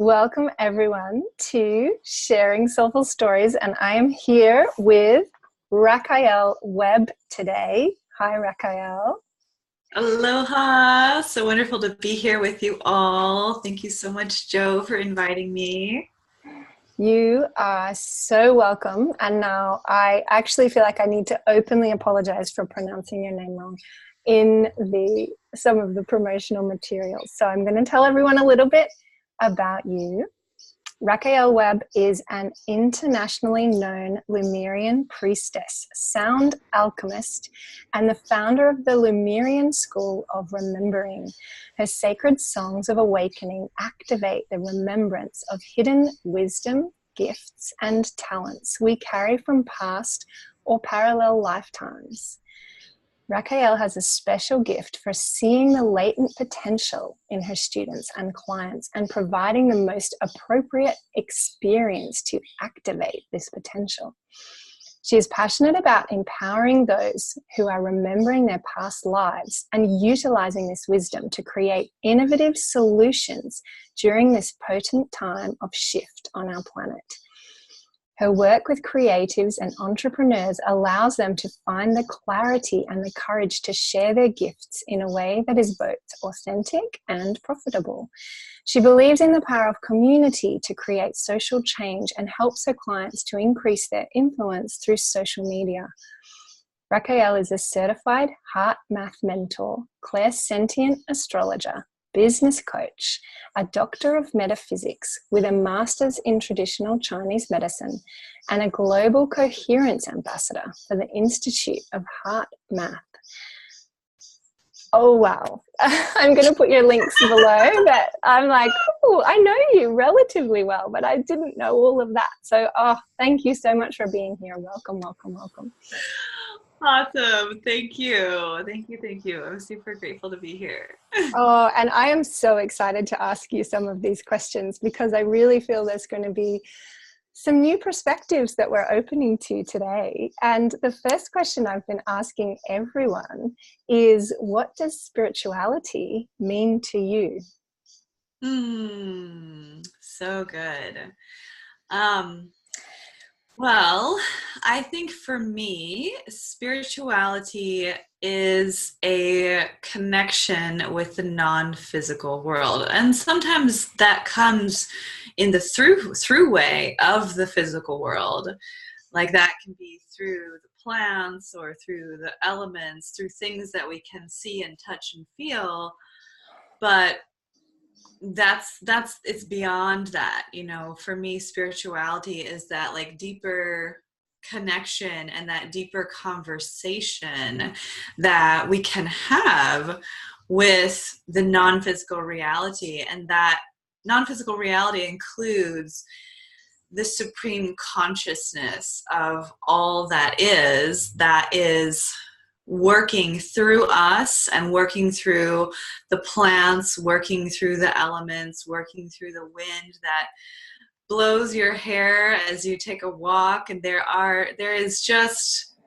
Welcome everyone to Sharing Soulful Stories, and I am here with Rakai'el Webb today. Hi, Rakai'el. Aloha. So wonderful to be here with you all. Thank you so much, Joe, for inviting me. You are so welcome. And now I actually feel like I need to openly apologize for pronouncing your name wrong in some of the promotional materials. So I'm going to tell everyone a little bit about you. Rakai'el Webb is an internationally known Lemurian priestess, sound alchemist, and the founder of the Lemurian School of Remembering. Her sacred songs of awakening activate the remembrance of hidden wisdom, gifts, and talents we carry from past or parallel lifetimes. Rakai'el has a special gift for seeing the latent potential in her students and clients and providing the most appropriate experience to activate this potential. She is passionate about empowering those who are remembering their past lives and utilizing this wisdom to create innovative solutions during this potent time of shift on our planet. Her work with creatives and entrepreneurs allows them to find the clarity and the courage to share their gifts in a way that is both authentic and profitable. She believes in the power of community to create social change and helps her clients to increase their influence through social media. Rakai'el is a certified heart math mentor, clairsentient astrologer, business coach, a doctor of metaphysics with a master's in traditional Chinese medicine, and a global Coherence ambassador for the Institute of Heart Math. Oh, wow. I'm going to put your links below, but I'm like, oh, I know you relatively well, but I didn't know all of that. So, thank you so much for being here. Welcome, welcome, welcome. Awesome. Thank you. Thank you. I'm super grateful to be here. Oh, and I am so excited to ask you some of these questions because I really feel there's going to be some new perspectives that we're opening to today. And the first question I've been asking everyone is, what does spirituality mean to you? So good. Well, I think for me, spirituality is a connection with the non-physical world. And sometimes that comes in the through way of the physical world. Like that can be through the plants or through the elements, through things that we can see and touch and feel. But that's it's beyond that. For me, spirituality is that like deeper connection and that deeper conversation that we can have with the non-physical reality, and that non-physical reality includes the supreme consciousness of all that is working through us and working through the plants, working through the elements, working through the wind that blows your hair as you take a walk. And there is just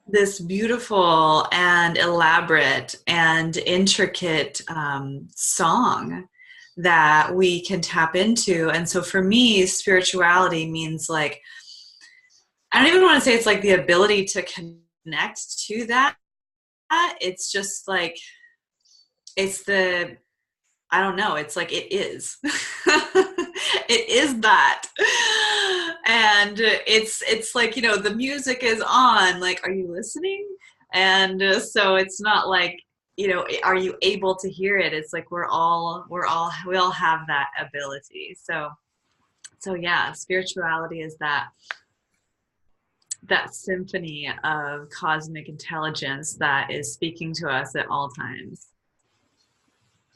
this beautiful and elaborate and intricate song that we can tap into. And so for me, spirituality means like, I don't even want to say it's like the ability to connect to that. It's just like, I don't know, it's like it is. It is that. And it's like, the music is on, like, are you listening? And so it's not like, are you able to hear it? It's like we all have that ability. So yeah, spirituality is that symphony of cosmic intelligence that is speaking to us at all times.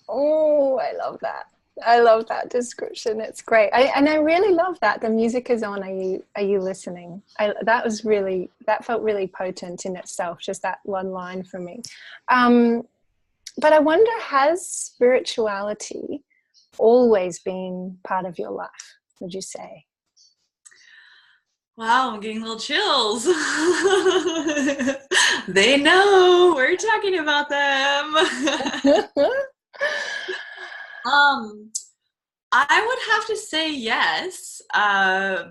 Oh, I love that. I love that description. It's great. And I really love that. The music is on. Are you listening? That felt really potent in itself, just that one line for me. But I wonder, has spirituality always been part of your life, would you say? Wow, I'm getting little chills. They know we're talking about them. I would have to say yes,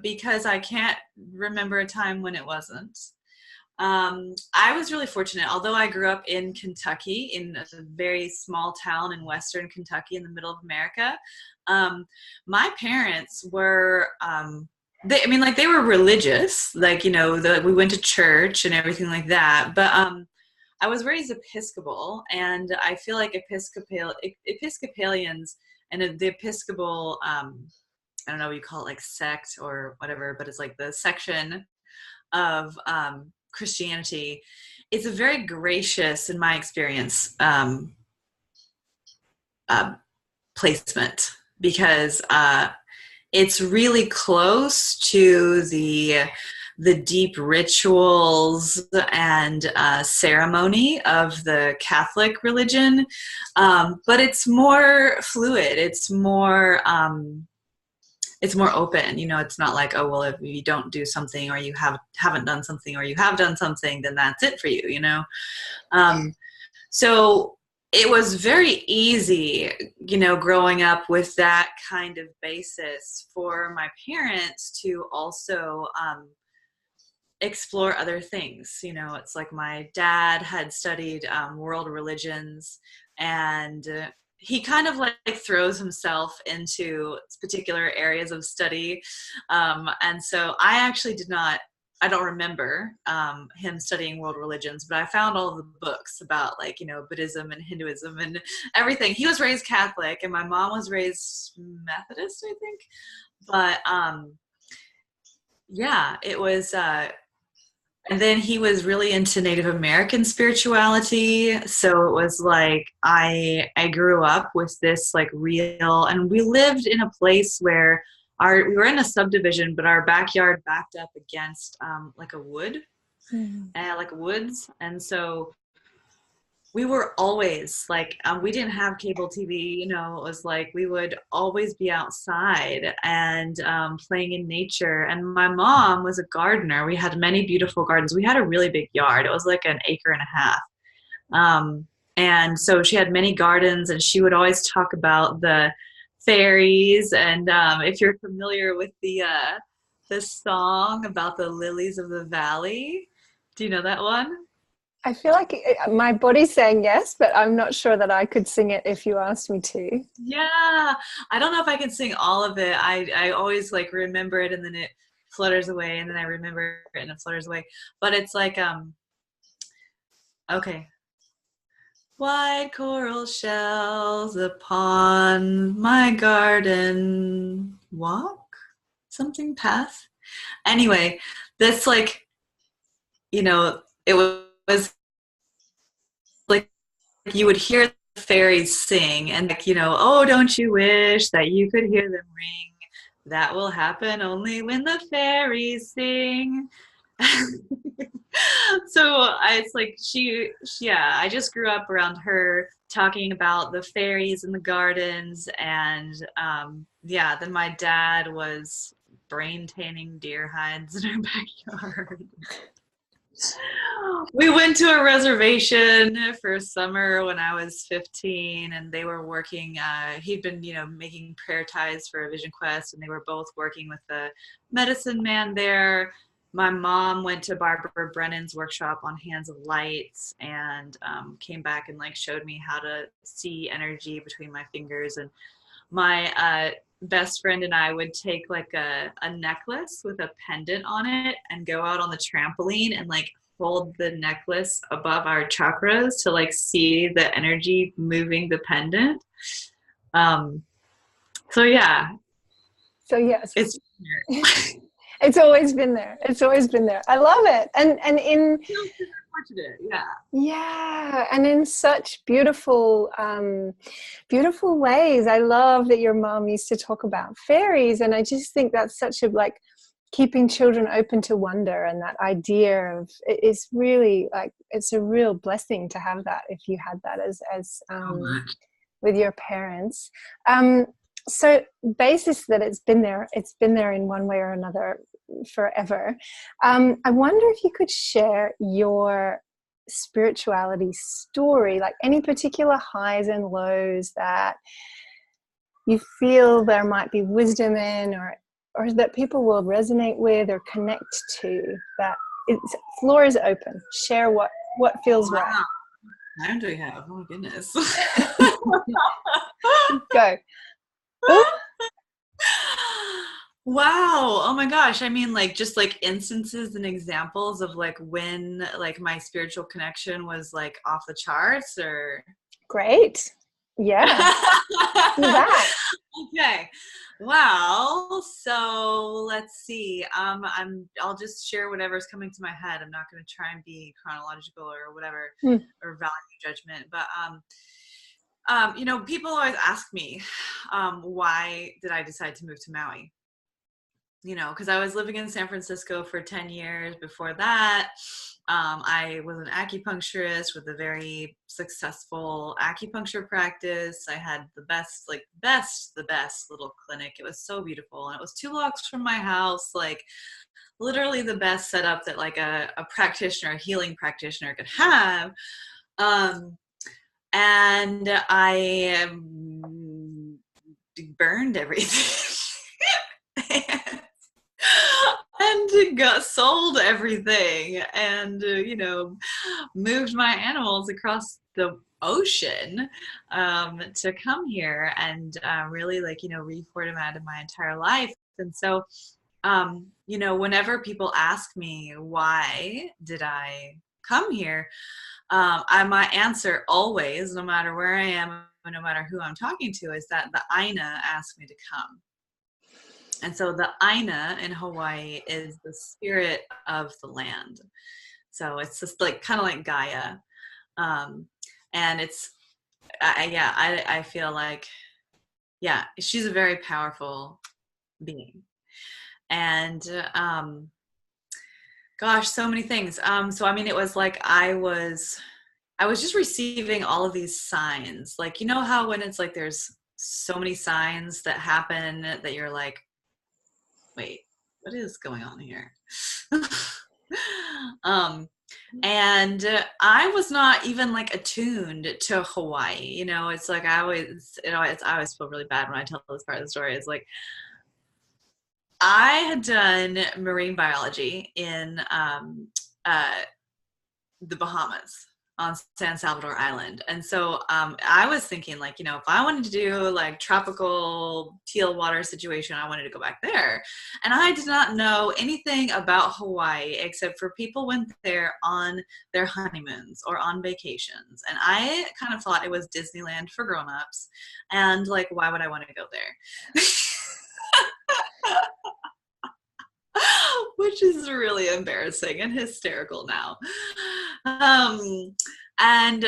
because I can't remember a time when it wasn't. I was really fortunate. Although I grew up in Kentucky, in a very small town in Western Kentucky in the middle of America, my parents were, they were religious, like, we went to church and everything like that. But I was raised Episcopal, and I feel like Episcopalians and the Episcopal, I don't know what you call it, like sect or whatever, but it's like the section of Christianity. It's a very gracious, in my experience, placement, because it's really close to the deep rituals and ceremony of the Catholic religion, but it's more fluid. It's more open. It's not like, oh, well, if you don't do something, or you haven't done something, or you have done something, then that's it for you. So it was very easy, growing up with that kind of basis, for my parents to also explore other things. It's like my dad had studied world religions, and he kind of like throws himself into particular areas of study. And so I don't remember him studying world religions, but I found all the books about, like, Buddhism and Hinduism and everything. He was raised Catholic, and my mom was raised Methodist, I think. But yeah, it was, and then he was really into Native American spirituality. So it was like, I grew up with this like real, and we lived in a place where we were in a subdivision, but our backyard backed up against like a wood, like woods. And so we were always like, we didn't have cable TV, it was like we would always be outside and playing in nature. And my mom was a gardener. We had many beautiful gardens. We had a really big yard. It was like an acre and a half. And so she had many gardens, and she would always talk about the fairies. And if you're familiar with the song about the lilies of the valley, do you know that one? I feel like my body's saying yes, but I'm not sure that I could sing it if you asked me to. Yeah, I don't know if I can sing all of it. I always like remember it, and then it flutters away, and then I remember it and it flutters away. But it's like, okay. White coral shells upon my garden walk, something path. Anyway, that's like, it was like you would hear the fairies sing, and like, oh, don't you wish that you could hear them ring? That will happen only when the fairies sing. So it's like yeah, I just grew up around her talking about the fairies in the gardens. And yeah, then my dad was brain tanning deer hides in our backyard. We went to a reservation for summer when I was 15, and they were working, he'd been, making prayer ties for a vision quest, and they were both working with the medicine man there. My mom went to Barbara Brennan's workshop on Hands of Lights, and came back and like showed me how to see energy between my fingers. And my best friend and I would take like a necklace with a pendant on it and go out on the trampoline and like hold the necklace above our chakras to like see the energy moving the pendant. So yeah. So yes, It's it's always been there. It's always been there. I love it. And in yeah, and in such beautiful beautiful ways. I love that your mom used to talk about fairies, and I just think that's such a like keeping children open to wonder, and that idea of it is really like, it's a real blessing to have that, if you had that as with your parents. So basis that it's been there in one way or another forever. I wonder if you could share your spirituality story, like any particular highs and lows that you feel there might be wisdom in, or that people will resonate with or connect to, that it's floor is open. Share what feels right. Wow. How time do we have? Oh my goodness. Go. Wow. Oh my gosh. I mean, like, just like instances and examples of like when like my spiritual connection was like off the charts, or Great. Yeah. Do that. Okay. Wow. So let's see. I'll just share whatever's coming to my head. I'm not going to try and be chronological or whatever, or value judgment. But you know, people always ask me, why did I decide to move to Maui? You know, because I was living in San Francisco for 10 years. Before that, I was an acupuncturist with a very successful acupuncture practice. I had the best little clinic. It was so beautiful. And it was 2 blocks from my house, like literally the best setup that like a practitioner, a healing practitioner could have. And I burned everything. And sold everything, and you know, moved my animals across the ocean to come here, and really, like, you know, reformatted my entire life. And so you know, whenever people ask me why did I come here, my answer always, no matter where I am, no matter who I'm talking to, is that the Aina asked me to come. And so the Aina in Hawaii is the spirit of the land. So it's just like kind of like Gaia. And it's, I feel like, yeah, she's a very powerful being. And gosh, so many things. So I mean, it was like I was just receiving all of these signs. Like, you know how when it's like there's so many signs that happen that you're like, wait, what is going on here? And I was not even like attuned to Hawaii. You know, it's like I always feel really bad when I tell this part of the story. It's like I had done marine biology in the Bahamas, on San Salvador Island. And so I was thinking, like, you know, if I wanted to do like tropical teal water situation, I wanted to go back there. And I did not know anything about Hawaii except for people went there on their honeymoons or on vacations. And I kind of thought it was Disneyland for grown-ups. And like, why would I want to go there? Which is really embarrassing and hysterical now. And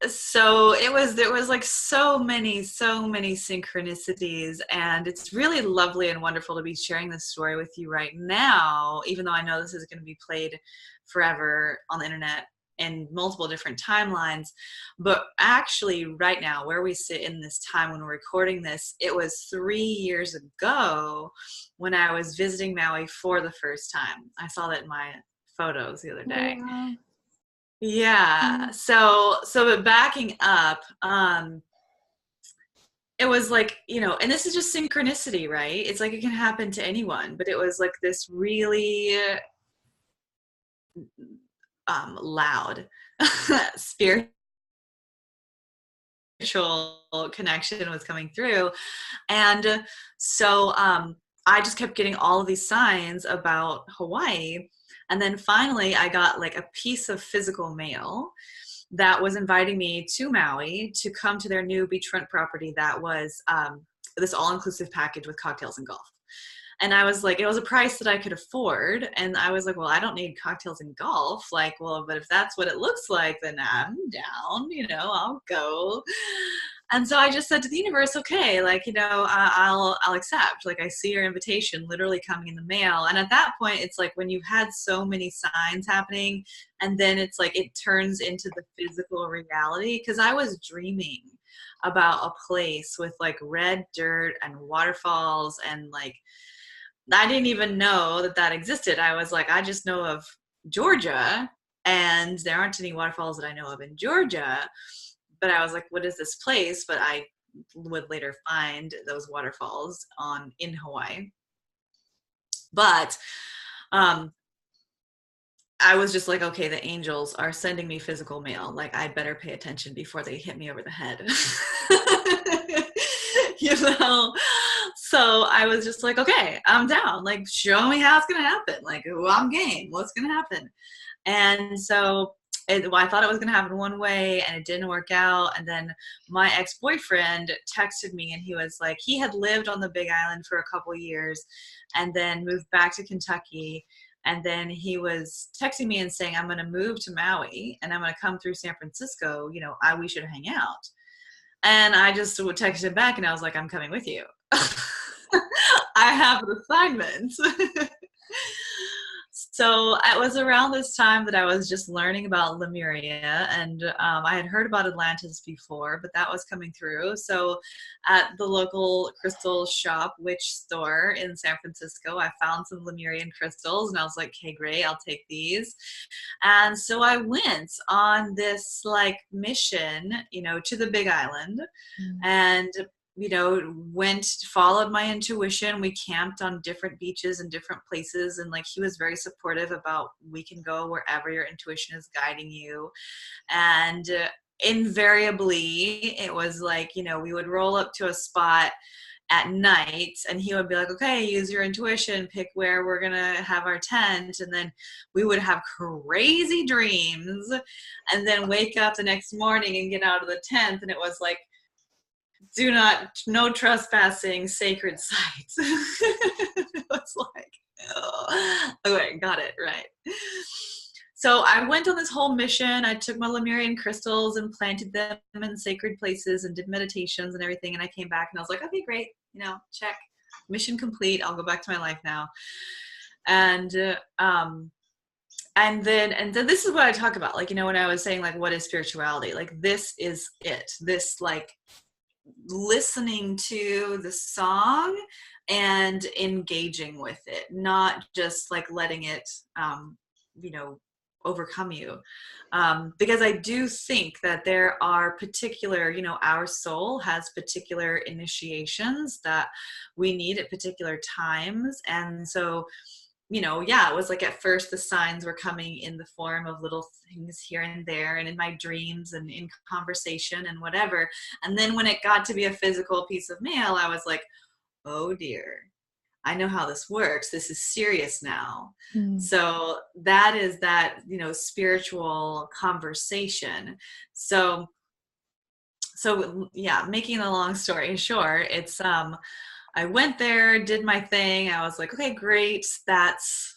so there was like so many synchronicities, and it's really lovely and wonderful to be sharing this story with you right now, even though I know this is going to be played forever on the internet in multiple different timelines. But actually right now, where we sit in this time when we're recording this, it was 3 years ago when I was visiting Maui for the first time. I saw that in my photos the other day. Wow. Yeah. So but backing up, it was like, you know, and this is just synchronicity, right? It's like it can happen to anyone, but it was like this really loud spiritual connection was coming through. And so I just kept getting all of these signs about Hawaii. And then finally I got like a piece of physical mail that was inviting me to Maui to come to their new beachfront property that was this all-inclusive package with cocktails and golf. And I was like, it was a price that I could afford. And I was like, well, I don't need cocktails and golf. Like, well, but if that's what it looks like, then I'm down, you know, I'll go. And so I just said to the universe, okay, like, you know, I'll accept. Like, I see your invitation literally coming in the mail. And at that point, it's like when you've had so many signs happening, and then it's like it turns into the physical reality. Because I was dreaming about a place with like red dirt and waterfalls, and like I didn't even know that existed. I was like, I just know of Georgia, and there aren't any waterfalls that I know of in Georgia. But I was like, what is this place? But I would later find those waterfalls in Hawaii. But I was just like, okay, the angels are sending me physical mail. Like, I better pay attention before they hit me over the head. You know? So I was just like, okay, I'm down. Like, show me how it's going to happen. Like, well, I'm game. What's going to happen? And so I thought it was going to happen one way, and it didn't work out. And then my ex-boyfriend texted me, and he was like, he had lived on the Big Island for a couple years and then moved back to Kentucky. And then he was texting me and saying, I'm going to move to Maui and I'm going to come through San Francisco. You know, we should hang out. And I just would text him back and I was like, I'm coming with you. I have an assignment. So it was around this time that I was just learning about Lemuria, and I had heard about Atlantis before, but that was coming through. So at the local crystal shop, witch store in San Francisco, I found some Lemurian crystals, and I was like, okay, great, I'll take these. And so I went on this like mission, you know, to the Big Island, and you know, followed my intuition. We camped on different beaches and different places. And like, he was very supportive about, we can go wherever your intuition is guiding you. And invariably it was like, you know, we would roll up to a spot at night and he would be like, okay, use your intuition, pick where we're going to have our tent. And then we would have crazy dreams and then wake up the next morning and get out of the tent. And it was like, no trespassing, sacred sites. It was like, oh, okay, got it, right. So I went on this whole mission. I took my Lemurian crystals and planted them in sacred places and did meditations and everything. And I came back and I was like, okay, great, you know, check, mission complete. I'll go back to my life now. And then this is what I talk about. Like, you know, when I was saying like, what is spirituality? Like, this is it. This like, listening to the song and engaging with it, not just like letting it you know, overcome you, because I do think that there are particular, you know, our soul has particular initiations that we need at particular times. And so, you know, yeah, it was like at first the signs were coming in the form of little things here and there and in my dreams and in conversation and whatever. And then when it got to be a physical piece of mail, I was like, oh dear, I know how this works. This is serious now. So that is that, you know, spiritual conversation. So yeah, making a long story short, it's, I went there, did my thing. I was like, okay, great. That's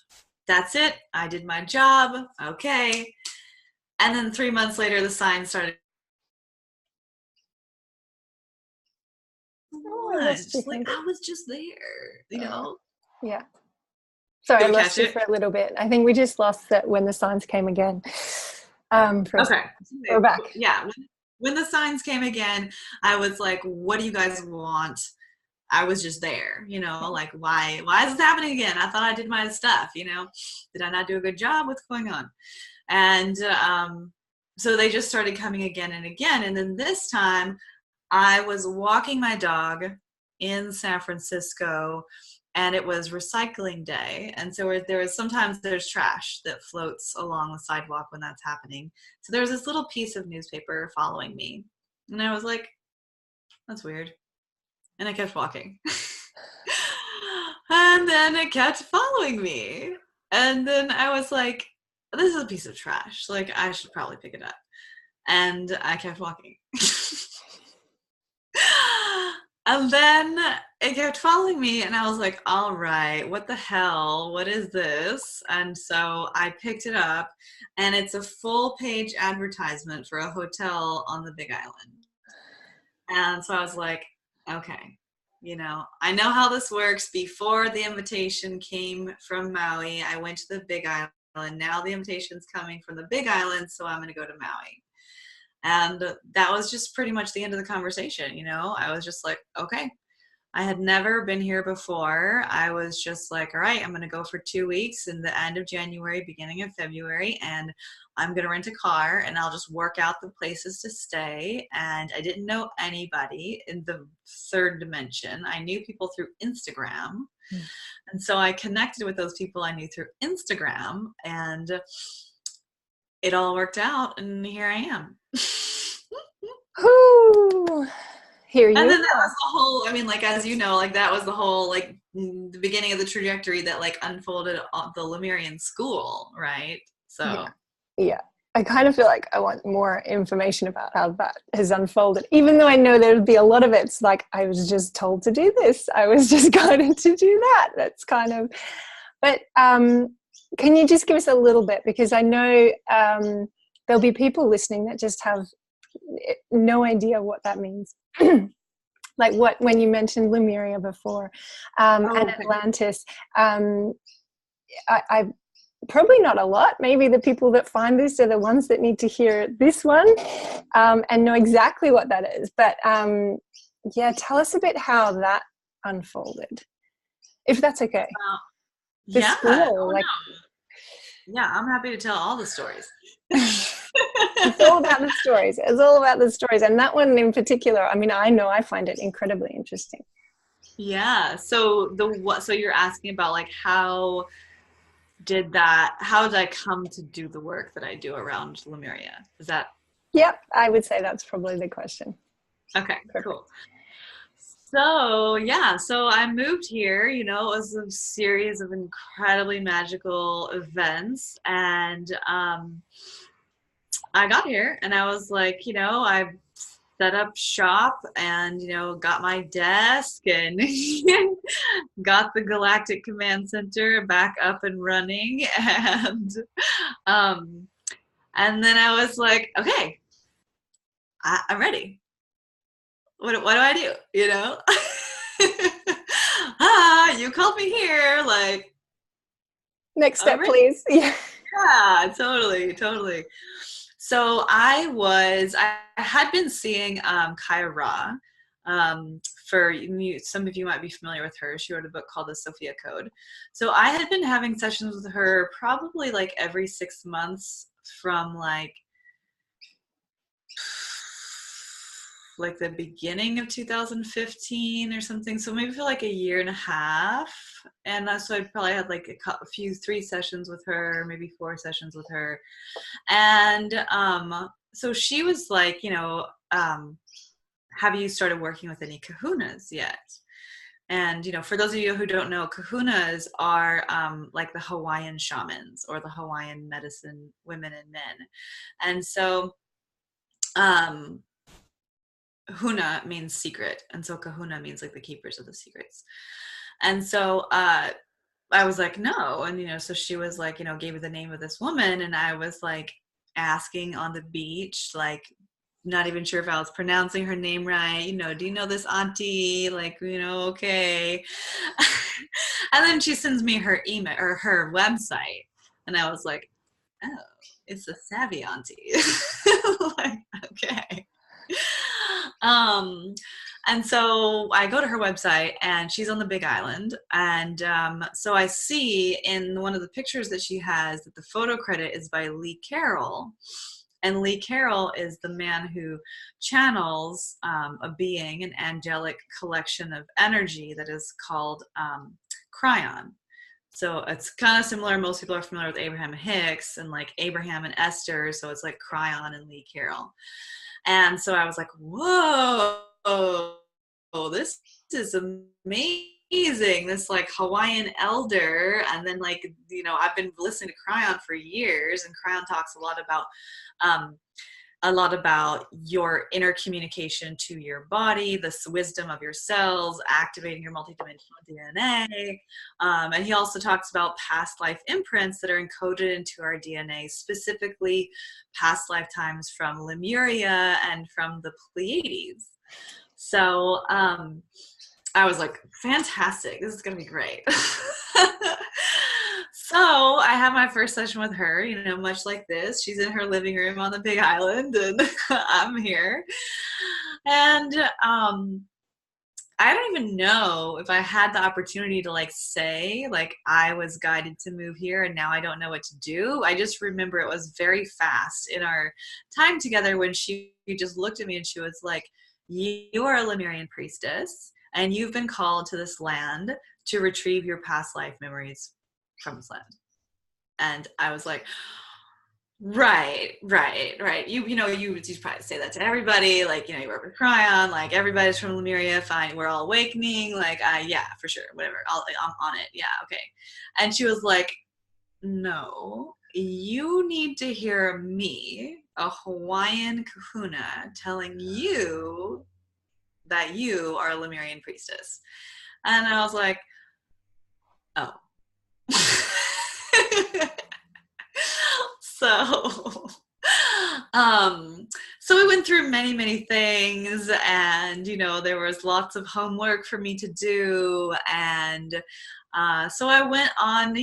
it. I did my job. Okay. And then 3 months later, the sign started. I was just there, you know? Yeah. Sorry, I lost you for a little bit. I think we just lost that when the signs came again. Okay. We're back. Yeah. When the signs came again, I was like, what do you guys want? I was just there, you know, like, why is this happening again? I thought I did my stuff, you know, did I not do a good job? What's going on? And so they just started coming again and again. And then this time I was walking my dog in San Francisco and it was recycling day. And so sometimes there's trash that floats along the sidewalk when that's happening. So there was this little piece of newspaper following me. And I was like, that's weird. And I kept walking. And then it kept following me. And then I was like, this is a piece of trash. Like, I should probably pick it up. And I kept walking. And then it kept following me. And I was like, all right, what the hell? What is this? And so I picked it up. And it's a full-page advertisement for a hotel on the Big Island. And so I was like, okay, you know, I know how this works. Before the invitation came from Maui, I went to the Big Island. Now the invitation's coming from the Big Island, so I'm going to go to Maui. And that was just pretty much the end of the conversation, you know. I was just like, okay, I had never been here before. I was just like, all right, I'm going to go for 2 weeks in the end of January, beginning of February, and I'm going to rent a car and I'll just work out the places to stay. And I didn't know anybody in the third dimension. I knew people through Instagram. And so I connected with those people I knew through Instagram, and it all worked out, and here I am. Ooh, here you And then are. that was the whole, I mean, like, as you know, like, that was the whole, like, the beginning of the trajectory that, like, unfolded on the Lemurian School, right? So. Yeah. I kind of feel like I want more information about how that has unfolded, even though I know there would be a lot of it. It's like, I was just told to do this. I was just guided to do that. That's kind of, but can you just give us a little bit? Because I know there'll be people listening that just have no idea what that means. Like when you mentioned Lemuria before, and Atlantis, I probably not a lot. Maybe the people that find this are the ones that need to hear this one and know exactly what that is. But yeah, tell us a bit how that unfolded, if that's okay. Yeah. School, no. Yeah, I'm happy to tell all the stories. It's all about the stories. It's all about the stories. And that one in particular, I mean, I know I find it incredibly interesting. Yeah. So you're asking about, like, how did I come to do the work that I do around Lemuria? Is that? Yep, I would say that's probably the question. Okay, cool. So yeah, so I moved here, it was a series of incredibly magical events, and I got here and I was like, I set up shop and, got my desk and got the Galactic Command Center back up and running. And then I was like, okay, I'm ready. What do I do? You called me here. Like, next step, please. Yeah, totally. So I had been seeing Kyra. For some of you might be familiar with her. She wrote a book called The Sophia Code. So I had been having sessions with her probably like every 6 months from like the beginning of 2015 or something. So maybe for like a year and a half. And so I probably had like three sessions with her, maybe 4 sessions with her. And so she was like, have you started working with any kahunas yet? And, for those of you who don't know, kahunas are like the Hawaiian shamans or the Hawaiian medicine women and men. And so huna means secret. And so kahuna means like the keepers of the secrets. And so I was like, no. And, so she was like, gave me the name of this woman. And I was like asking on the beach, like, not even sure if I was pronouncing her name right. Do you know this auntie? Like, okay. And then she sends me her email or her website. And I was like, oh, it's a savvy auntie. Like, okay. And so I go to her website and she's on the Big Island. And so I see in one of the pictures that she has that the photo credit is by Lee Carroll. And Lee Carroll is the man who channels a being, an angelic collection of energy that is called Cryon. So it's kind of similar. Most people are familiar with Abraham Hicks and like Abraham and Esther. So it's like Cryon and Lee Carroll. And so I was like, whoa, this is amazing. This like Hawaiian elder. And then like, I've been listening to Cryon for years, and Cryon talks a lot about your inner communication to your body, the wisdom of your cells, activating your multidimensional DNA. And he also talks about past life imprints that are encoded into our DNA, specifically past lifetimes from Lemuria and from the Pleiades. So I was like, fantastic, this is going to be great. So I have my first session with her, much like this. She's in her living room on the Big Island, and I'm here. And I don't even know if I had the opportunity to like say like I was guided to move here and now I don't know what to do. I just remember it was very fast in our time together when she just looked at me and she was like, you are a Lemurian priestess and you've been called to this land to retrieve your past life memories from this land. And I was like, right. You probably say that to everybody. Like, you work with Cryon, like everybody's from Lemuria, fine, we're all awakening. Like, yeah, for sure, whatever. I'm on it. Yeah, okay. And she was like, no, you need to hear me, a Hawaiian kahuna, telling you that you are a Lemurian priestess. And I was like, oh. So so we went through many things, and there was lots of homework for me to do, and so I went on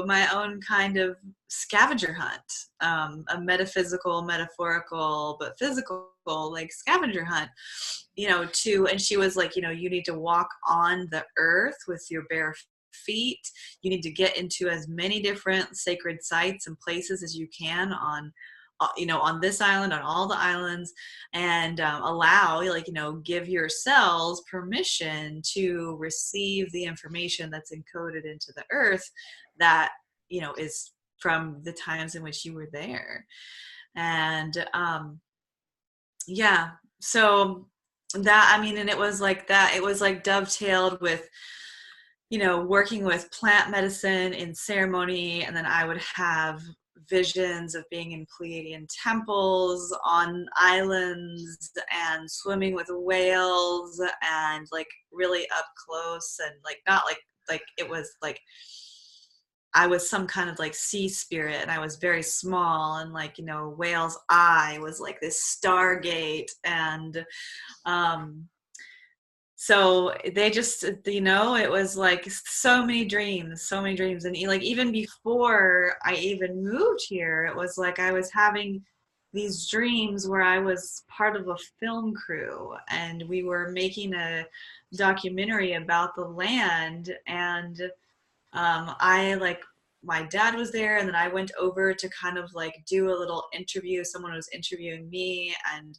my own kind of scavenger hunt, a metaphysical, metaphorical, but physical, like scavenger hunt, and she was like, you need to walk on the earth with your bare feet. You need to get into as many different sacred sites and places as you can on this island, on all the islands, and allow, give your cells permission to receive the information that's encoded into the earth that is from the times in which you were there. And yeah, so that, and it was like that, it was like dovetailed with working with plant medicine in ceremony, and then I would have visions of being in Pleiadian temples on islands and swimming with whales and like really up close, and like not like it was like I was some kind of like sea spirit and I was very small, and like whale's eye was like this stargate, and so they just, it was like so many dreams. And like, even before I even moved here, it was like I was having these dreams where I was part of a film crew and we were making a documentary about the land. And my dad was there, and then I went over to kind of like do a little interview. Someone was interviewing me, and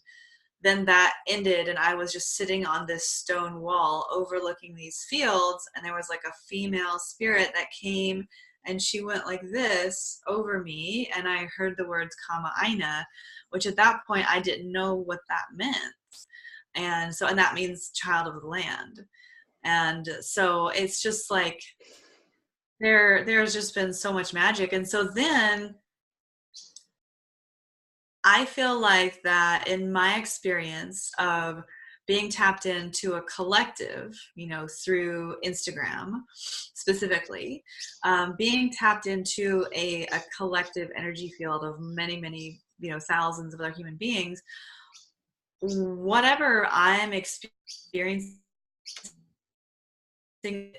then that ended, and I was just sitting on this stone wall overlooking these fields, and there was like a female spirit that came, and she went like this over me, and I heard the words Kama Aina, which at that point I didn't know what that meant. And that means child of the land. And so it's just like there's just been so much magic. And so then I feel like that in my experience of being tapped into a collective, through Instagram specifically, being tapped into a collective energy field of many, thousands of other human beings, whatever I'm experiencing in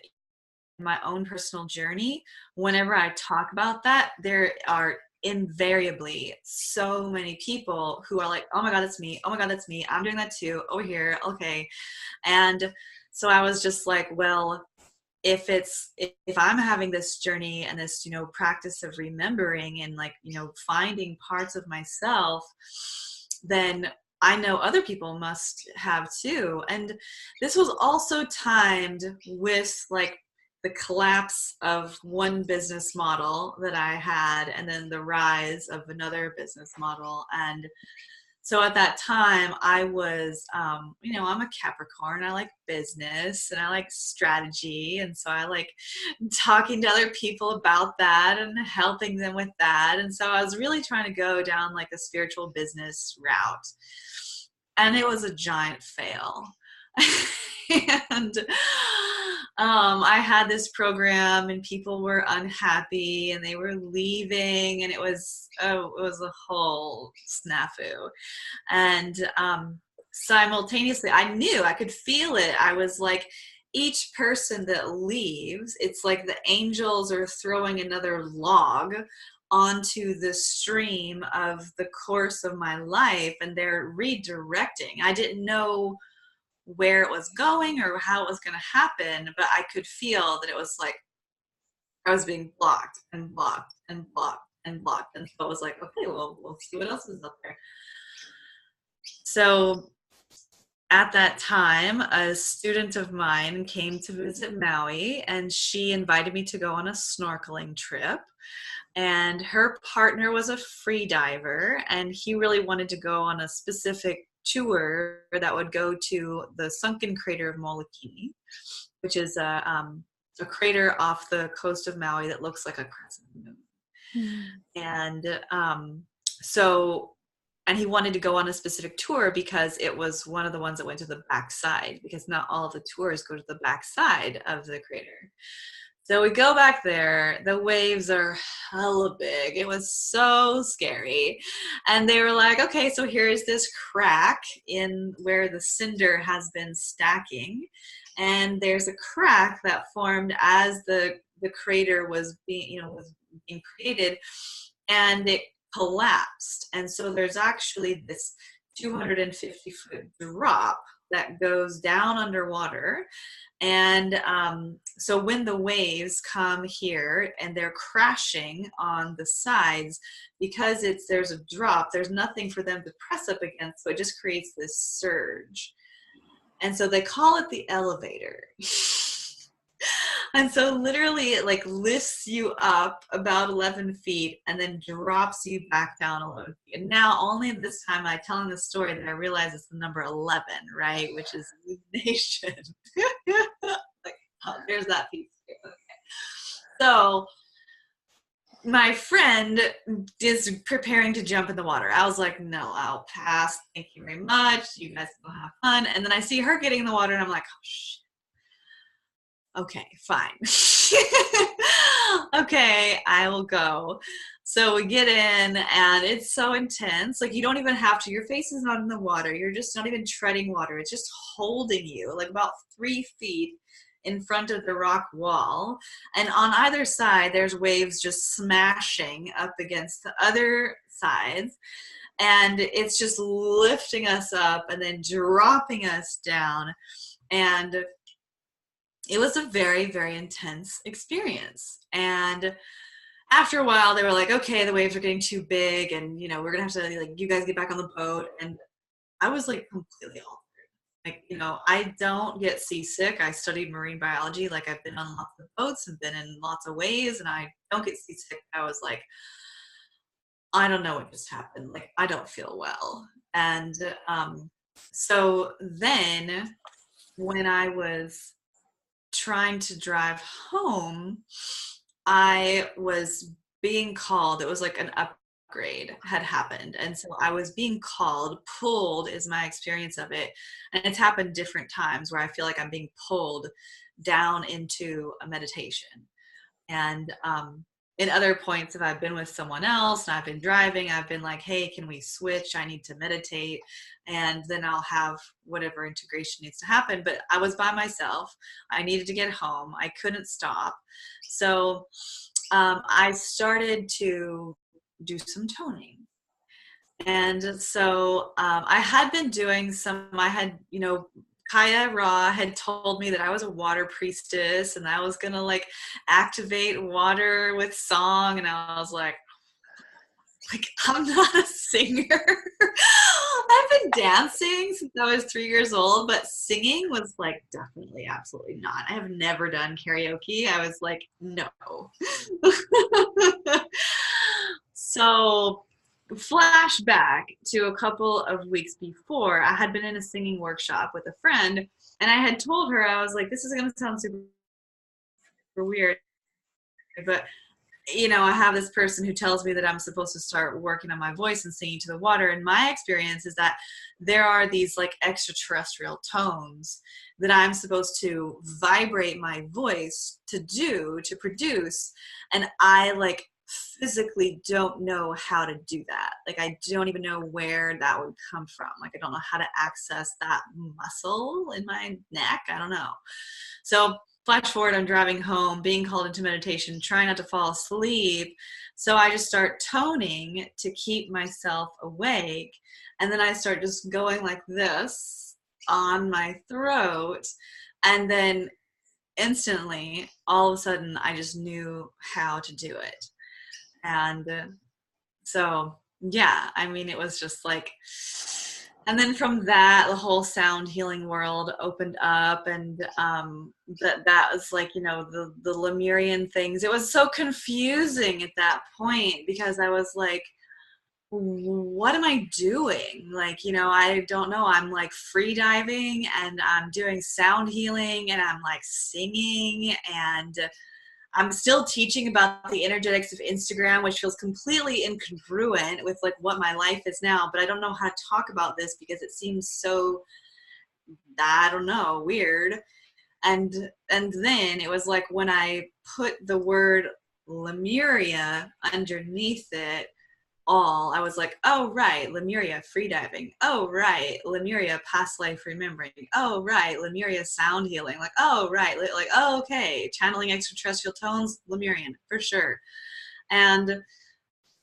my own personal journey, whenever I talk about that, there are invariably so many people who are like, oh my god, it's me, I'm doing that too, over here, okay. And so I was just like, well, if I'm having this journey and this practice of remembering and like finding parts of myself, then I know other people must have too. And this was also timed with like the collapse of one business model that I had, and then the rise of another business model. And so at that time I was, I'm a Capricorn. I like business and I like strategy. And so I like talking to other people about that and helping them with that. And so I was really trying to go down like a spiritual business route. And it was a giant fail. And I had this program and people were unhappy and they were leaving, and it was a whole snafu. And simultaneously, I knew, I could feel it. I was like, each person that leaves, it's like the angels are throwing another log onto the stream of the course of my life, and they're redirecting. I didn't know where it was going or how it was going to happen, but I could feel that it was like I was being blocked and blocked and blocked and blocked. And so I was like, okay, well, we'll see what else is up there. So at that time, a student of mine came to visit Maui, and she invited me to go on a snorkeling trip. And her partner was a free diver, and he really wanted to go on a specific tour that would go to the sunken crater of Molokini, which is a crater off the coast of Maui that looks like a crescent moon. And and he wanted to go on a specific tour because it was one of the ones that went to the backside, because not all of the tours go to the backside of the crater. So we go back there, the waves are hella big. It was so scary. And they were like, okay, so here's this crack in where the cinder has been stacking. And there's a crack that formed as the crater was being created, and it collapsed. And so there's actually this 250-foot drop that goes down underwater. And so when the waves come here and they're crashing on the sides, because there's a drop, there's nothing for them to press up against, so it just creates this surge. And so they call it the elevator. And so literally it like lifts you up about 11 feet and then drops you back down 11 feet. And now only this time I'm telling the story that I realize it's the number 11, right? Which is illumination. Like, oh, there's that piece. Okay. So my friend is preparing to jump in the water. I was like, no, I'll pass. Thank you very much. You guys go have fun. And then I see her getting in the water and I'm like, oh, shit. Okay, fine. Okay, I will go. So we get in and it's so intense. Like you don't even have to, your face is not in the water. You're just not even treading water. It's just holding you like about 3 feet in front of the rock wall. And on either side, there's waves just smashing up against the other sides. And it's just lifting us up and then dropping us down. And it was a very, very intense experience. And after a while, they were like, okay, the waves are getting too big. And, you know, we're going to have to, like, you guys get back on the boat. And I was, like, completely altered. Like, you know, I don't get seasick. I studied marine biology. Like, I've been on lots of boats and been in lots of waves. And I don't get seasick. I was like, I don't know what just happened. Like, I don't feel well. And so then when I was trying to drive home, I was being called. It was like an upgrade had happened. And so I was being called, pulled is my experience of it. And it's happened different times where I feel like I'm being pulled down into a meditation. And in other points, if I've been with someone else and I've been driving, I've been like, hey, can we switch? I need to meditate. And then I'll have whatever integration needs to happen. But I was by myself. I needed to get home. I couldn't stop. So I started to do some toning. And so I had been doing Kaya Ra had told me that I was a water priestess and I was going to like activate water with song. And I was like, I'm not a singer. I've been dancing since I was 3 years old, but singing was like definitely absolutely not. I have never done karaoke. I was like, no. So flashback to a couple of weeks before, I had been in a singing workshop with a friend, and I had told her, I was like, this is going to sound super weird, but you know, I have this person who tells me that I'm supposed to start working on my voice and singing to the water. And my experience is that there are these like extraterrestrial tones that I'm supposed to vibrate my voice to produce. And I like physically don't know how to do that. Like, I don't even know where that would come from. Like, I don't know how to access that muscle in my neck. I don't know. So flash forward, I'm driving home, being called into meditation, trying not to fall asleep. So I just start toning to keep myself awake. And then I start just going like this on my throat. And then instantly, all of a sudden, I just knew how to do it. And so, yeah, I mean, it was just like, and then from that, the whole sound healing world opened up, and that was like, you know, the Lemurian things. It was so confusing at that point because I was like, what am I doing? Like, you know, I don't know. I'm like free diving and I'm doing sound healing and I'm like singing, and I'm still teaching about the energetics of Instagram, which feels completely incongruent with like what my life is now, but I don't know how to talk about this because it seems so, I don't know, weird. And then it was like when I put the word Lemuria underneath it, I was like, oh right, Lemuria freediving. Oh right, Lemuria past life remembering. Oh right, Lemuria sound healing. Like, oh right, like, oh okay, channeling extraterrestrial tones, Lemurian for sure. And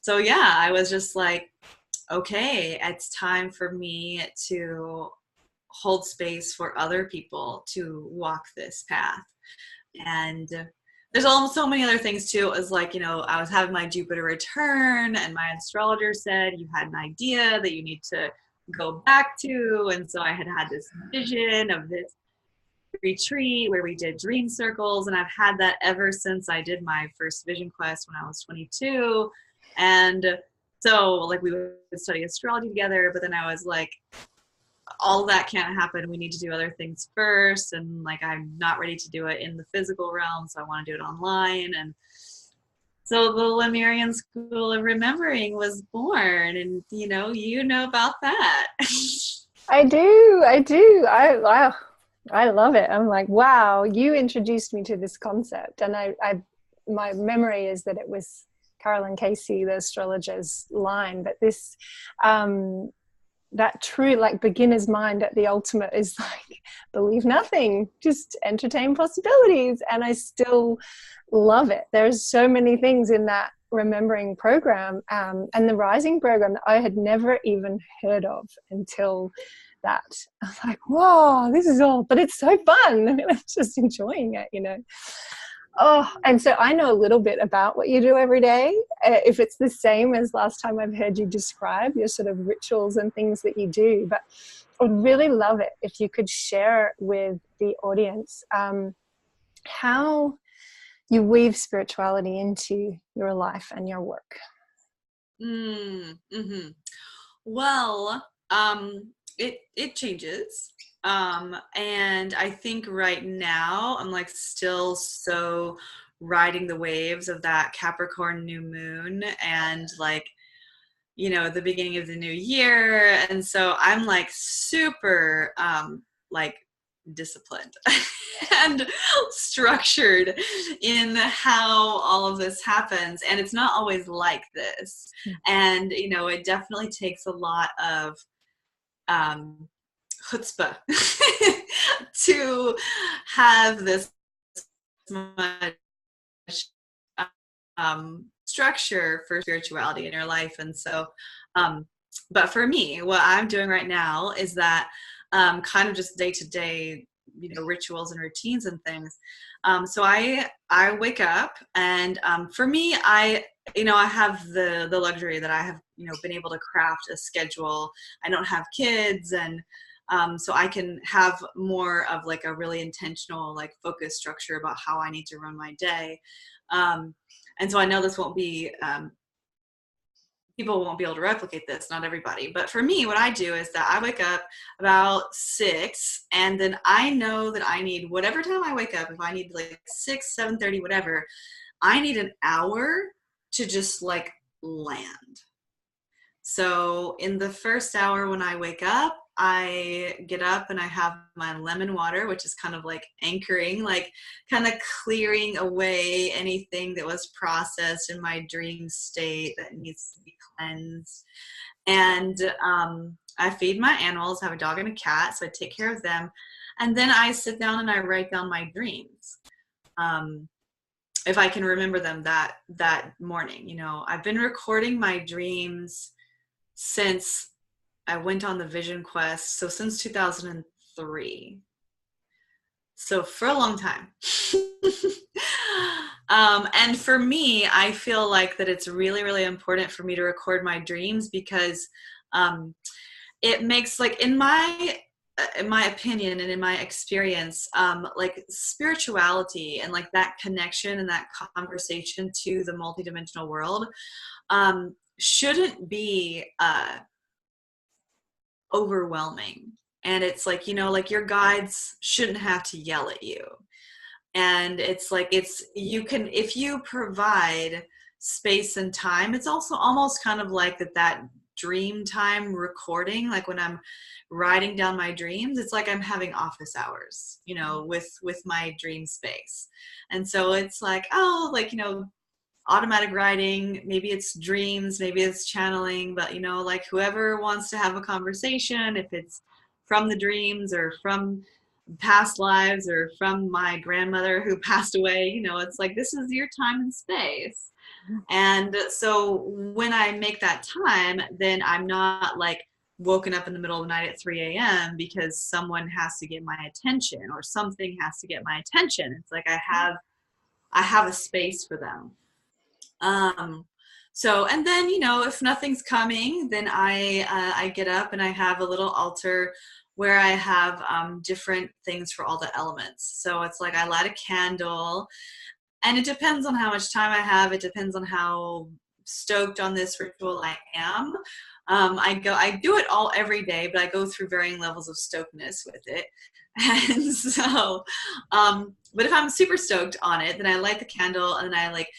so yeah, I was just like, okay, it's time for me to hold space for other people to walk this path. And there's almost so many other things too. It was like, you know, I was having my Jupiter return and my astrologer said you had an idea that you need to go back to. And so I had this vision of this retreat where we did dream circles, and I've had that ever since I did my first vision quest when I was 22. And so like we would study astrology together, but then I was like, all that can't happen. We need to do other things first. And like, I'm not ready to do it in the physical realm. So I want to do it online. And so the Lemurian School of Remembering was born. And, you know about that. I do. I love it. I'm like, wow, you introduced me to this concept. And my memory is that it was Carolyn Casey, the astrologer's line, but this, that true like beginner's mind at the ultimate is like, believe nothing, just entertain possibilities. And I still love it. There's so many things in that remembering program, and the rising program that I had never even heard of until that. I was like, whoa, this is all, but it's so fun. I mean, I'm just enjoying it, you know. Oh, and so I know a little bit about what you do every day. If it's the same as last time I've heard you describe your sort of rituals and things that you do, but I would really love it if you could share with the audience how you weave spirituality into your life and your work. Mm-hmm. Well, it changes. And I think right now I'm like still so riding the waves of that Capricorn new moon and like, you know, the beginning of the new year. And so I'm like super, like disciplined and structured in how all of this happens. And it's not always like this. And, you know, it definitely takes a lot of, chutzpah to have this much structure for spirituality in your life. And so, but for me, what I'm doing right now is that kind of just day to day, you know, rituals and routines and things. So I wake up, and for me, I have the luxury that I have, you know, been able to craft a schedule. I don't have kids, and so I can have more of like a really intentional, like focused structure about how I need to run my day. And so I know this won't be, people won't be able to replicate this, not everybody. But for me, what I do is that I wake up about 6, and then I know that I need whatever time I wake up. If I need like 6, 7:30, whatever, I need an hour to just like land. So in the first hour when I wake up, I get up and I have my lemon water, which is kind of like anchoring, like kind of clearing away anything that was processed in my dream state that needs to be cleansed. And I feed my animals. I have a dog and a cat, so I take care of them. And then I sit down and I write down my dreams. If I can remember them that morning. You know, I've been recording my dreams since I went on the vision quest. So since 2013, 3. So for a long time. And for me, I feel like that it's really, really important for me to record my dreams because it makes, like, in my opinion and in my experience, like spirituality and like that connection and that conversation to the multidimensional world shouldn't be overwhelming. And it's like, you know, like your guides shouldn't have to yell at you. And it's like, you can, if you provide space and time, it's also almost kind of like that dream time recording, like when I'm writing down my dreams, it's like I'm having office hours, you know, with my dream space. And so it's like, oh, like, you know, automatic writing, maybe it's dreams, maybe it's channeling, but, you know, like whoever wants to have a conversation, if it's from the dreams or from past lives or from my grandmother who passed away, you know, it's like, this is your time and space. And so when I make that time, then I'm not like woken up in the middle of the night at 3 a.m. because someone has to get my attention or something has to get my attention. It's like I have a space for them. So, and then, you know, if nothing's coming, then I get up and I have a little altar where I have different things for all the elements. So it's like I light a candle, and it depends on how much time I have. It depends on how stoked on this ritual I am. I do it all every day, but I go through varying levels of stokedness with it. And so, but if I'm super stoked on it, then I light the candle and then I like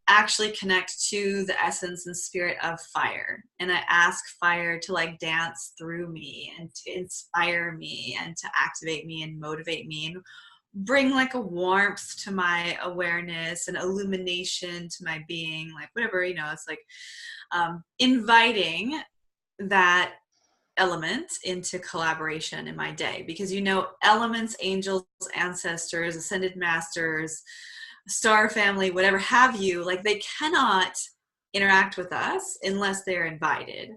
actually connect to the essence and spirit of fire. And I ask fire to like dance through me and to inspire me and to activate me and motivate me and bring like a warmth to my awareness and illumination to my being, like whatever, you know, it's like inviting that element into collaboration in my day. Because, you know, elements, angels, ancestors, ascended masters, star family, whatever have you, like they cannot interact with us unless they're invited.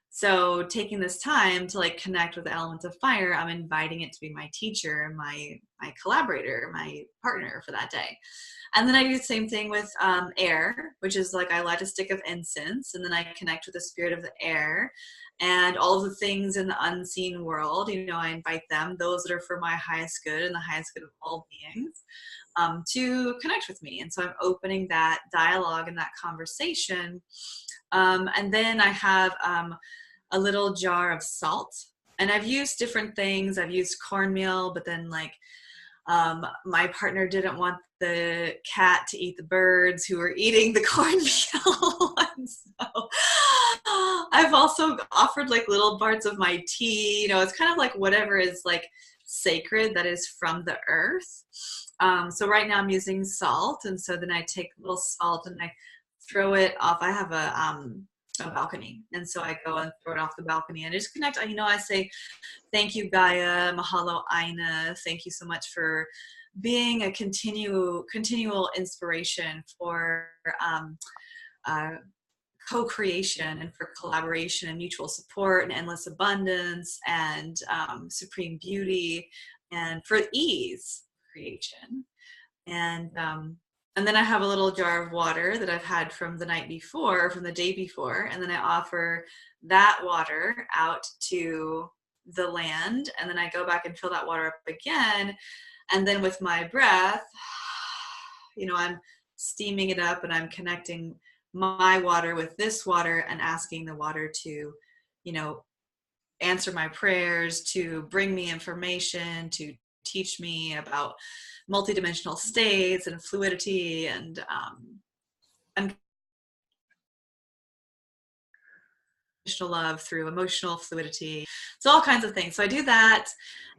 So taking this time to like connect with the element of fire, I'm inviting it to be my teacher, my collaborator, my partner for that day. And then I do the same thing with air, which is like I light a stick of incense and then I connect with the spirit of the air and all of the things in the unseen world. You know, I invite them, those that are for my highest good and the highest good of all beings, to connect with me. And so I'm opening that dialogue and that conversation. And then I have a little jar of salt. And I've used different things. I've used cornmeal, but then like my partner didn't want the cat to eat the birds who were eating the cornmeal. And so I've also offered like little parts of my tea. You know, it's kind of like whatever is like sacred that is from the earth. So right now I'm using salt. And so then I take a little salt and I throw it off. I have a balcony. And so I go and throw it off the balcony and I just connect. You know, I say, thank you, Gaia, Mahalo, Aina. Thank you so much for being a continual inspiration for co-creation and for collaboration and mutual support and endless abundance and supreme beauty and for ease creation. And then I have a little jar of water that I've had from the night before, or from the day before, and then I offer that water out to the land, and then I go back and fill that water up again, and then with my breath, you know, I'm steaming it up and I'm connecting my water with this water and asking the water to, you know, answer my prayers, to bring me information, to teach me about multidimensional states and fluidity and unconditional love through emotional fluidity. So all kinds of things. So I do that.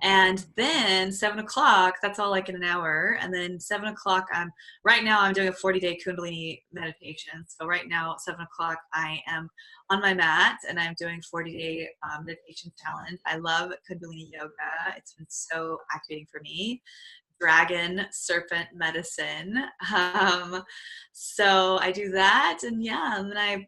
And then 7 o'clock, that's all like in an hour. And then 7 o'clock, right now I'm doing a 40-day Kundalini meditation. So right now at 7 o'clock, I am on my mat and I'm doing 40-day meditation challenge. I love Kundalini yoga. It's been so activating for me. Dragon serpent medicine. So I do that, and yeah, and then I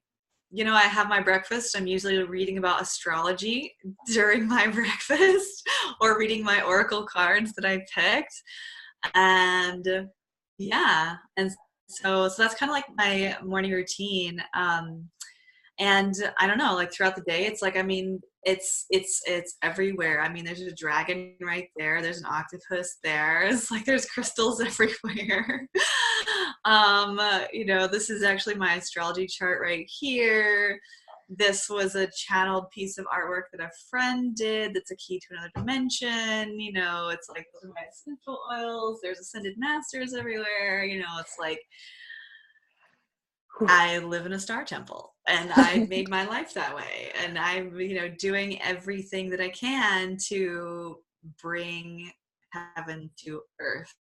I have my breakfast. I'm usually reading about astrology during my breakfast or reading my oracle cards that I picked. And yeah, and so that's kind of like my morning routine. And I don't know, like throughout the day, it's like, I mean, it's everywhere. I mean, there's a dragon right there. There's an octopus there. It's like there's crystals everywhere. This is actually my astrology chart right here. This was a channeled piece of artwork that a friend did that's a key to another dimension. It's like those are my essential oils. There's ascended masters everywhere. It's like I live in a star temple and I made my life that way. And I'm, doing everything that I can to bring heaven to earth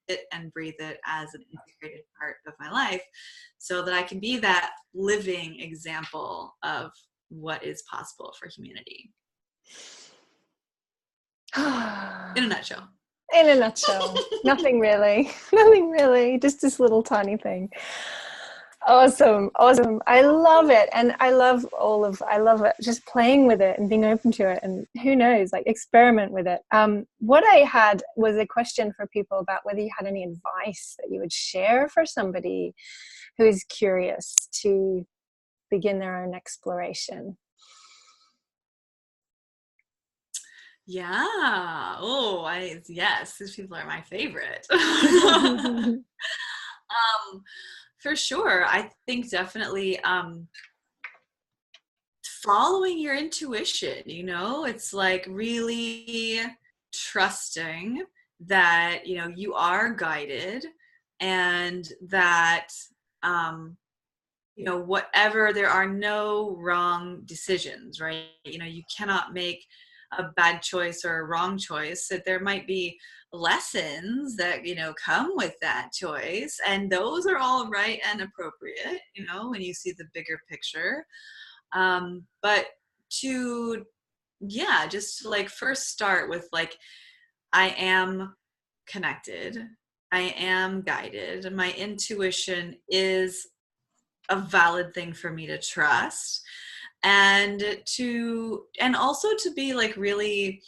it and breathe it as an integrated part of my life so that I can be that living example of what is possible for humanity. In a nutshell. In a nutshell. Nothing really. Nothing really. Just this little tiny thing. Awesome. I love it. And I love it, just playing with it and being open to it. And who knows, like experiment with it. What I had was a question for people about whether you had any advice that you would share for somebody who is curious to begin their own exploration. Yeah. Yes, these people are my favorite. For sure. I think definitely following your intuition, it's like really trusting that, you are guided and that, whatever, there are no wrong decisions, right? You cannot make a bad choice or a wrong choice. That there might be lessons that come with that choice, and those are all right and appropriate, when you see the bigger picture. But to just to like first start with like, I am connected, I am guided, my intuition is a valid thing for me to trust, and also to be like really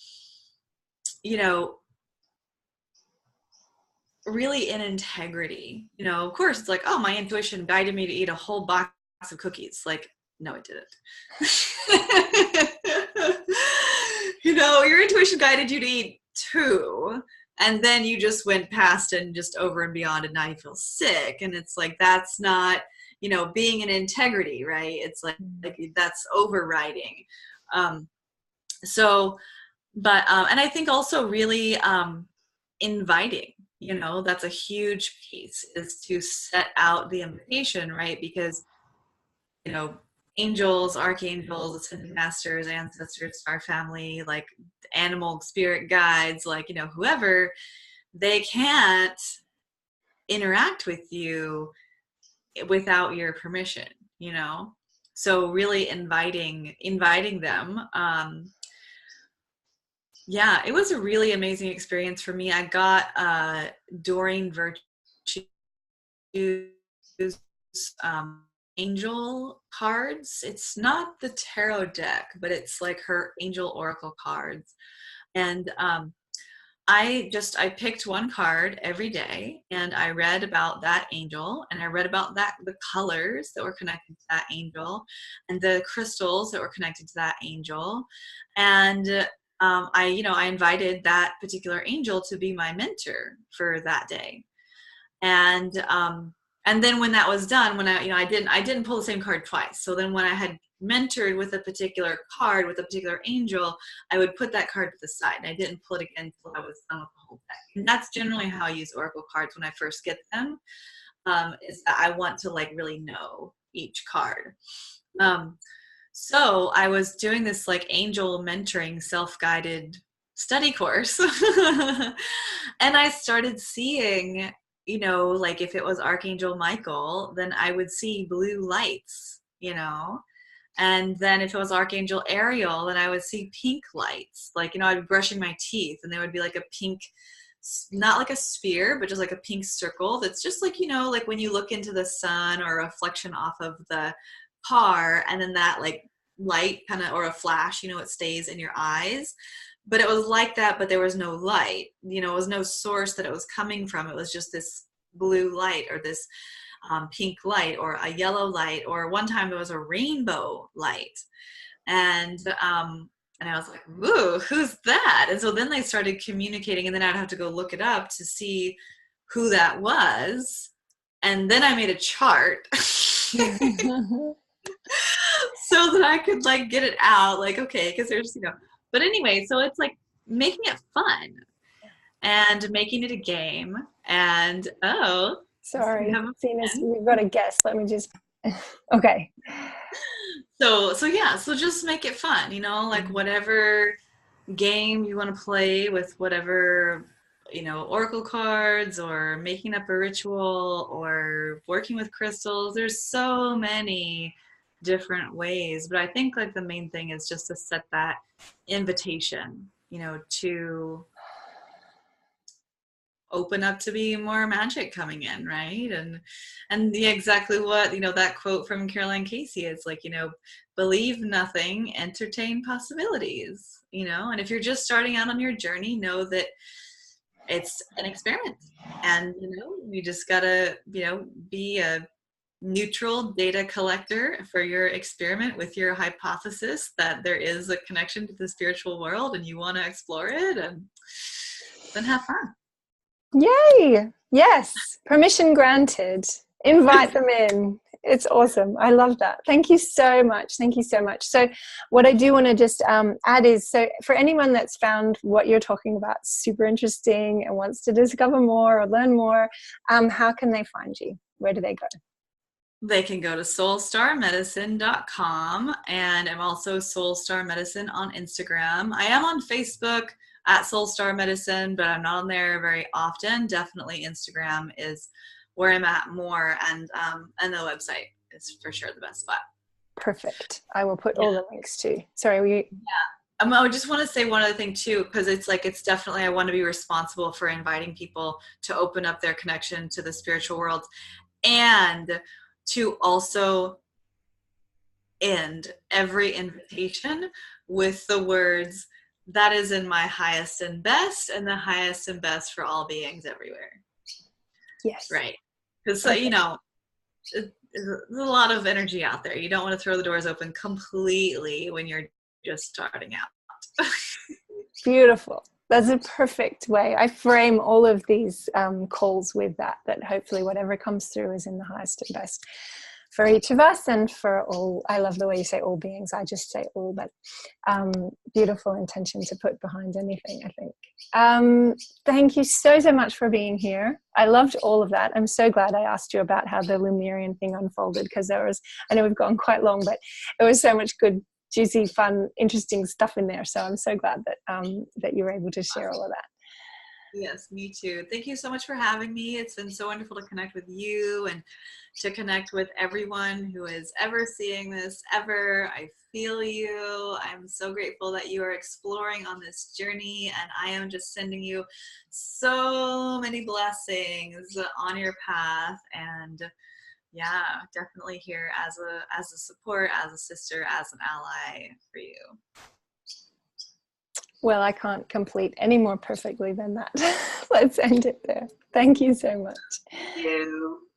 really in integrity. Of course it's like, oh, my intuition guided me to eat a whole box of cookies. Like, no, it didn't. Your intuition guided you to eat 2, and then you just went past and just over and beyond, and now you feel sick. And it's like, that's not being in integrity, right? It's like that's overriding. And I think also really inviting, that's a huge piece, is to set out the invitation, right? Because angels, archangels, ascended masters, ancestors, star family, like animal spirit guides, like whoever, they can't interact with you without your permission, so really inviting them. It was a really amazing experience for me. I got Doreen Virtue's angel cards. It's not the tarot deck, but it's like her angel oracle cards. And I picked one card every day, and I read about that angel, and I read about the colors that were connected to that angel and the crystals that were connected to that angel. And I invited that particular angel to be my mentor for that day. And then when that was done, when I didn't pull the same card twice. So then when I had mentored with a particular card with a particular angel, I would put that card to the side, and I didn't pull it again until I was done with the whole deck. And that's generally how I use oracle cards when I first get them, is that I want to like really know each card. So I was doing this like angel mentoring self-guided study course and I started seeing, like if it was Archangel Michael, then I would see blue lights, and then if it was Archangel Ariel, then I would see pink lights. Like, I'd be brushing my teeth and there would be like a pink, not like a sphere, but just like a pink circle that's just like, like when you look into the sun or a reflection off of the car, and then that like light kind of, or a flash, you know, it stays in your eyes. But it was like that, but there was no light, you know, it was no source that it was coming from. It was just this blue light, or this pink light, or a yellow light, or one time it was a rainbow light. And I was like, ooh, who's that? And so then they started communicating, and then I'd have to go look it up to see who that was. And then I made a chart so that I could like get it out, like, okay, because there's, you know, but anyway, so it's like making it fun and making it a game. And sorry, we've got a guest. Let me just, okay. So yeah, so just make it fun, you know, like whatever game you want to play with, whatever, you know, oracle cards, or making up a ritual, or working with crystals. There's so many different ways, but I think like the main thing is just to set that invitation, you know, to open up to be more magic coming in, right? And yeah, exactly what, you know, that quote from Caroline Casey is like, you know, believe nothing, entertain possibilities, you know. And if you're just starting out on your journey, know that it's an experiment, and you know, you just gotta, you know, be a neutral data collector for your experiment with your hypothesis that there is a connection to the spiritual world and you want to explore it, and then have fun. Yay! Yes, permission granted. Invite them in. It's awesome. I love that. Thank you so much. Thank you so much. So what I do want to just add is, so for anyone that's found what you're talking about super interesting and wants to discover more or learn more, how can they find you? Where do they go? They can go to soulstarmedicine.com, and I'm also Soulstar Medicine on Instagram. I am on Facebook at Soulstar Medicine, but I'm not on there very often. Definitely Instagram is where I'm at more, and the website is for sure the best spot. Perfect. I will put all the links too. Sorry, I just want to say one other thing too, because it's like, it's definitely, I want to be responsible for inviting people to open up their connection to the spiritual world, and to also end every invitation with the words, that is in my highest and best, and the highest and best for all beings everywhere. Yes. Right. Because, you know, there's a lot of energy out there. You don't want to throw the doors open completely when you're just starting out. Beautiful. That's a perfect way. I frame all of these calls with that hopefully whatever comes through is in the highest and best for each of us, and for all. I love the way you say all beings. I just say all, but beautiful intention to put behind anything, I think. Thank you so much for being here. I loved all of that. I'm so glad I asked you about how the Lemurian thing unfolded, because I know we've gone quite long, but it was so much good, juicy, fun, interesting stuff in there. So I'm so glad that that you were able to share all of that. Yes, me too. Thank you so much for having me. It's been so wonderful to connect with you, and to connect with everyone who is ever seeing this ever. I feel you. I'm so grateful that you are exploring on this journey, and I am just sending you so many blessings on your path. And yeah, definitely here as a support, as a sister, as an ally for you. Well, I can't complete any more perfectly than that. Let's end it there. Thank you so much. Thank you.